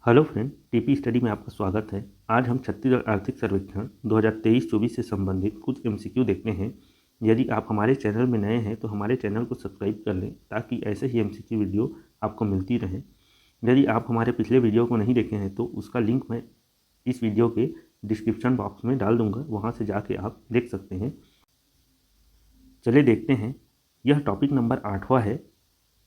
Hello friend, TP study में आपका स्वागत है। आज हम छत्तीसगढ़ आर्थिक सर्वेक्षण 2023-24 से संबंधित कुछ एमसीक्यू देखते हैं। यदि आप हमारे चैनल में नए हैं तो हमारे चैनल को सब्सक्राइब कर लें ताकि ऐसे ही एमसीक्यू वीडियो आपको मिलती रहे। यदि आप हमारे पिछले वीडियो को नहीं देखे हैं तो उसका लिंक मैं इस वीडियो के डिस्क्रिप्शन बॉक्स में डाल दूँगा, वहाँ से जाके आप देख सकते हैं। चलिए देखते हैं। यह टॉपिक नंबर 8वां है,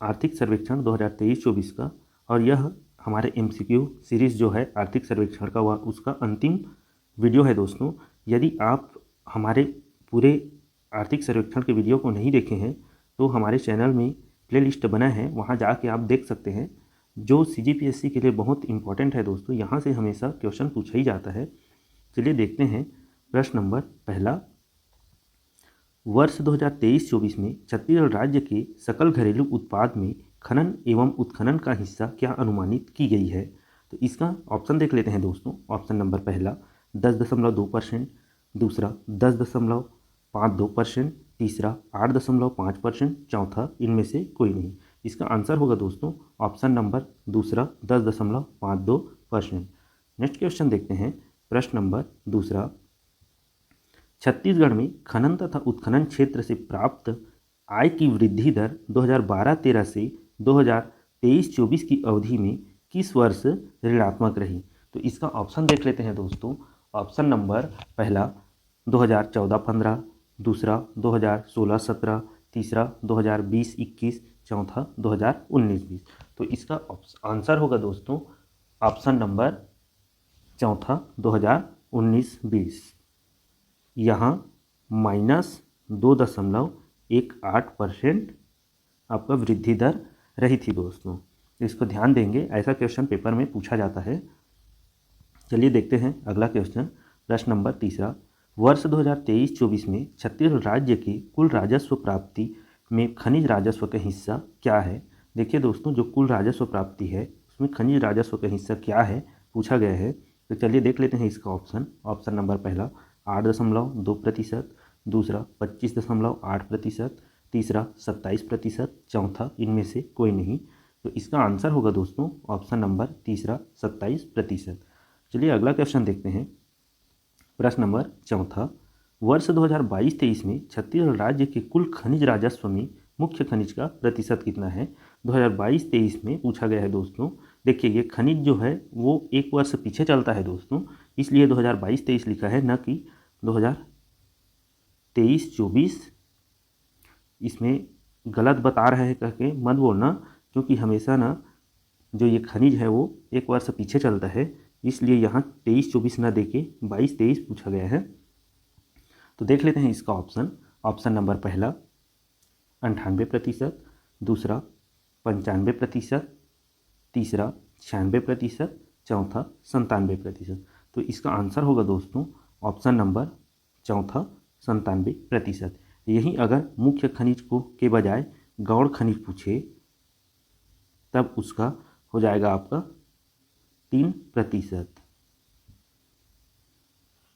आर्थिक सर्वेक्षण 2023-24 का, और यह हमारे एमसीक्यू सीरीज़ जो है आर्थिक सर्वेक्षण का वह उसका अंतिम वीडियो है दोस्तों। यदि आप हमारे पूरे आर्थिक सर्वेक्षण के वीडियो को नहीं देखे हैं तो हमारे चैनल में प्लेलिस्ट बना है, वहां जाके आप देख सकते हैं, जो सीजीपीएससी के लिए बहुत इंपॉर्टेंट है दोस्तों। यहाँ से हमेशा क्वेश्चन पूछा ही जाता है। चलिए देखते हैं। प्रश्न नंबर पहला, वर्ष 2023-24 में छत्तीसगढ़ राज्य के सकल घरेलू उत्पाद में खनन एवं उत्खनन का हिस्सा क्या अनुमानित की गई है। तो इसका ऑप्शन देख लेते हैं दोस्तों। ऑप्शन नंबर पहला 10.2%, दूसरा 10.52%, तीसरा 8.5%, चौथा इनमें से कोई नहीं। इसका आंसर होगा दोस्तों ऑप्शन नंबर दूसरा 10.52%। नेक्स्ट क्वेश्चन देखते हैं। प्रश्न नंबर दूसरा, छत्तीसगढ़ में खनन तथा उत्खनन क्षेत्र से प्राप्त आय की वृद्धि दर 2012-13 से 2023-24 की अवधि में किस वर्ष ऋणात्मक रही। तो इसका ऑप्शन देख लेते हैं दोस्तों। ऑप्शन नंबर पहला 2014-15, दूसरा 2016-17, तीसरा 2020-21, चौथा 2019-20। तो इसका आंसर होगा दोस्तों ऑप्शन नंबर चौथा 2019-20। यहाँ -2.18% आपका वृद्धि दर रही थी दोस्तों। इसको ध्यान देंगे, ऐसा क्वेश्चन पेपर में पूछा जाता है। चलिए देखते हैं अगला क्वेश्चन। प्रश्न नंबर तीसरा, वर्ष 2023-24 में छत्तीसगढ़ राज्य की कुल राजस्व प्राप्ति में खनिज राजस्व का हिस्सा क्या है। देखिए दोस्तों, जो कुल राजस्व प्राप्ति है उसमें खनिज राजस्व का हिस्सा क्या है पूछा गया है। तो चलिए देख लेते हैं इसका ऑप्शन। ऑप्शन नंबर पहला 8.2%, दूसरा 25.8%, तीसरा 27%, चौथा इनमें से कोई नहीं। तो इसका आंसर होगा दोस्तों ऑप्शन नंबर तीसरा 27%। चलिए अगला क्वेश्चन देखते हैं। प्रश्न नंबर चौथा, वर्ष 2022-23 में छत्तीसगढ़ राज्य के कुल खनिज राजस्व में मुख्य खनिज का प्रतिशत कितना है। 2022-23 में पूछा गया है दोस्तों। देखिए, ये खनिज जो है वो एक वर्ष पीछे चलता है दोस्तों, इसलिए 2022-23 लिखा है, न कि 2023-24। इसमें गलत बता रहा है करके मत बोलना, क्योंकि हमेशा ना जो ये खनिज है वो एक वर्ष पीछे चलता है, इसलिए यहाँ 23-24 ना देके 22-23 पूछा गया है। तो देख लेते हैं इसका ऑप्शन। ऑप्शन नंबर पहला 98%, दूसरा 95%, तीसरा 96%, चौथा 97%। तो इसका आंसर होगा दोस्तों ऑप्शन नंबर चौथा 97%। यही अगर मुख्य खनिज को के बजाय गौण खनिज पूछे तब उसका हो जाएगा आपका 3%।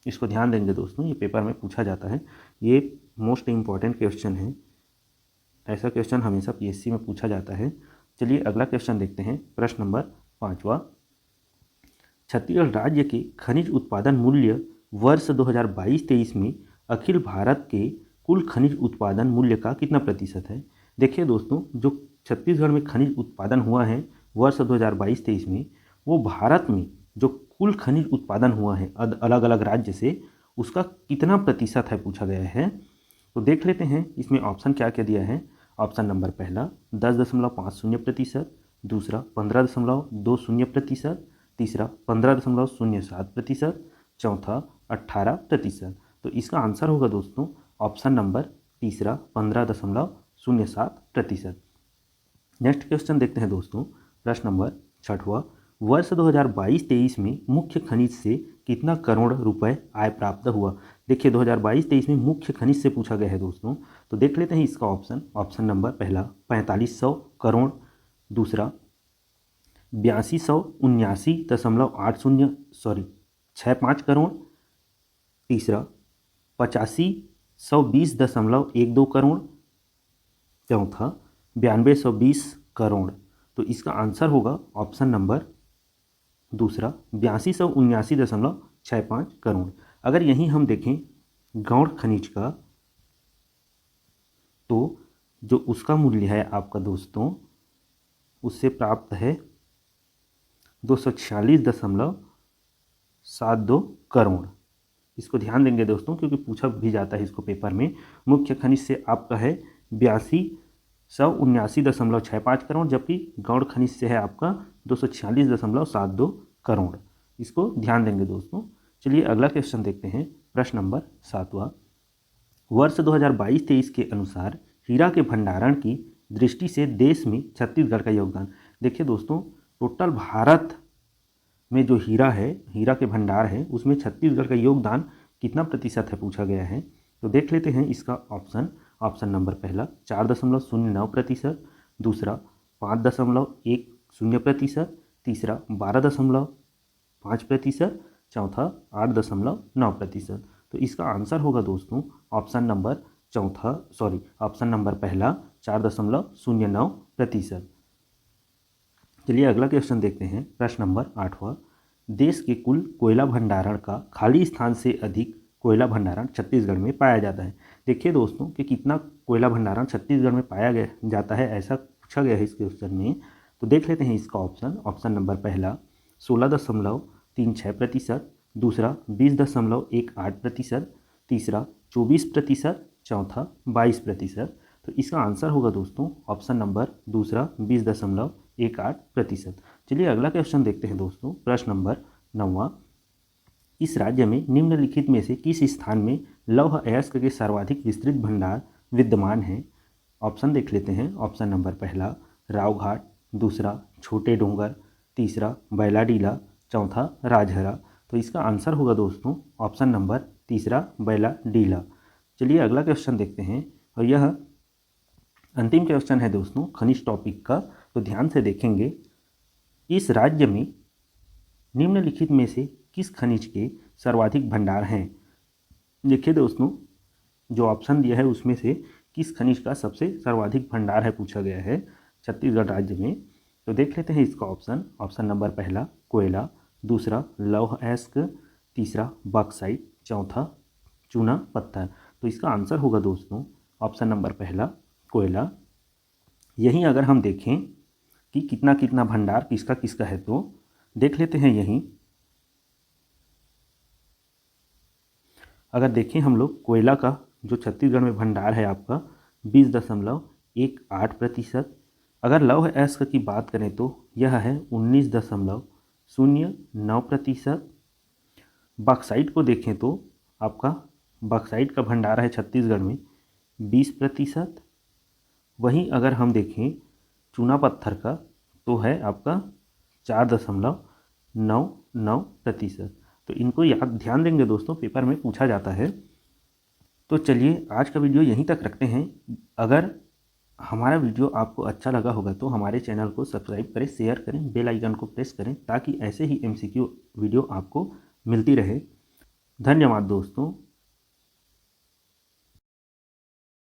इसको ध्यान देंगे दोस्तों, ये पेपर में पूछा जाता है, ये मोस्ट इम्पॉर्टेंट क्वेश्चन है। ऐसा क्वेश्चन हमेशा पीएससी में पूछा जाता है। चलिए अगला क्वेश्चन देखते हैं। प्रश्न नंबर 5वां, छत्तीसगढ़ राज्य के खनिज उत्पादन मूल्य वर्ष 2022-23 में अखिल भारत के कुल खनिज उत्पादन मूल्य का कितना प्रतिशत है। देखिए दोस्तों, जो छत्तीसगढ़ में खनिज उत्पादन हुआ है वर्ष 2022-23 में, वो भारत में जो कुल खनिज उत्पादन हुआ है अलग अलग राज्य से, उसका कितना प्रतिशत है पूछा गया है। तो देख लेते हैं इसमें ऑप्शन क्या क्या दिया है। ऑप्शन नंबर पहला 10.50%, दूसरा 15.20%, तीसरा 15.07%, चौथा 18%। तो इसका आंसर होगा दोस्तों ऑप्शन नंबर तीसरा 15.07%। नेक्स्ट क्वेश्चन देखते हैं दोस्तों। प्रश्न नंबर 6वां, वर्ष 2022-23 में मुख्य खनिज से कितना करोड़ रुपए आय प्राप्त हुआ। देखिए 2022-23 में मुख्य खनिज से पूछा गया है दोस्तों। तो देख लेते हैं इसका ऑप्शन। ऑप्शन नंबर पहला 4500 करोड़, दूसरा 8279.80 करोड़, तीसरा 8520.12 करोड़, चौथा 9220 करोड़। तो इसका आंसर होगा ऑप्शन नंबर दूसरा 8279.65 करोड़। अगर यहीं हम देखें गौड़ खनिज का, तो जो उसका मूल्य है आपका दोस्तों, उससे प्राप्त है 246.72 करोड़। इसको ध्यान देंगे दोस्तों, क्योंकि पूछा भी जाता है इसको पेपर में। मुख्य खनिज से आपका है 8279.65 करोड़, जबकि गौड़ खनिज से है आपका 246.72 करोड़। इसको ध्यान देंगे दोस्तों। चलिए अगला क्वेश्चन देखते हैं, प्रश्न नंबर 7वां। वर्ष 2022-23 के अनुसार हीरा के भंडारण की दृष्टि से देश में छत्तीसगढ़ का योगदान। देखिए दोस्तों, टोटल भारत में जो हीरा है, हीरा के भंडार है, उसमें छत्तीसगढ़ का योगदान कितना प्रतिशत है पूछा गया है। तो देख लेते हैं इसका ऑप्शन नंबर पहला 4.09%, दूसरा 5.10%, तीसरा 12.5%, चौथा 8.9%। तो इसका आंसर होगा दोस्तों ऑप्शन नंबर पहला 4.09%। चलिए अगला क्वेश्चन देखते हैं, प्रश्न नंबर 8वां। देश के कुल कोयला भंडारण का खाली स्थान से अधिक कोयला भंडारण छत्तीसगढ़ में पाया जाता है। देखिए दोस्तों कि कितना कोयला भंडारण छत्तीसगढ़ में पाया जाता है, ऐसा पूछा गया है इस क्वेश्चन में। तो देख लेते हैं इसका ऑप्शन नंबर पहला 16.36%, दूसरा 20.18%, तीसरा 24%, चौथा 22%। तो इसका आंसर होगा दोस्तों ऑप्शन नंबर दूसरा 20.18%। चलिए अगला क्वेश्चन देखते हैं दोस्तों, प्रश्न नंबर 9वां। इस राज्य में निम्नलिखित में से किस स्थान में लौह अयस्क के सर्वाधिक विस्तृत भंडार विद्यमान है। ऑप्शन देख लेते हैं। ऑप्शन नंबर पहला रावघाट, दूसरा छोटे डोंगर, तीसरा बैलाडीला, चौथा राजहरा। तो इसका आंसर होगा दोस्तों ऑप्शन नंबर तीसरा बैलाडीला। चलिए अगला क्वेश्चन देखते हैं, और यह अंतिम क्वेश्चन है दोस्तों खनिज टॉपिक का। तो ध्यान से देखेंगे, इस राज्य में निम्नलिखित में से किस खनिज के सर्वाधिक भंडार हैं। देखिए दोस्तों, जो ऑप्शन दिया है उसमें से किस खनिज का सबसे सर्वाधिक भंडार है पूछा गया है छत्तीसगढ़ राज्य में। तो देख लेते हैं इसका ऑप्शन नंबर पहला कोयला, दूसरा लौह अयस्क, तीसरा बॉक्साइट, चौथा चूना पत्थर। तो इसका आंसर होगा दोस्तों ऑप्शन नंबर पहला कोयला। यहीं अगर हम देखें कि कितना कितना भंडार किसका किसका है, तो देख लेते हैं। यहीं अगर देखें हम लोग, कोयला का जो छत्तीसगढ़ में भंडार है आपका 20.18%। अगर लौह अयस्क की बात करें तो यह है 19.09%। बॉक्साइट को देखें तो आपका बॉक्साइट का भंडार है छत्तीसगढ़ में 20%। वहीं अगर हम देखें चूना पत्थर का, तो है आपका 4.99%। तो इनको याद ध्यान देंगे दोस्तों, पेपर में पूछा जाता है। तो चलिए आज का वीडियो यहीं तक रखते हैं। अगर हमारा वीडियो आपको अच्छा लगा होगा तो हमारे चैनल को सब्सक्राइब करें, शेयर करें, बेल आइकन को प्रेस करें, ताकि ऐसे ही MCQ वीडियो आपको मिलती रहे। धन्यवाद दोस्तों।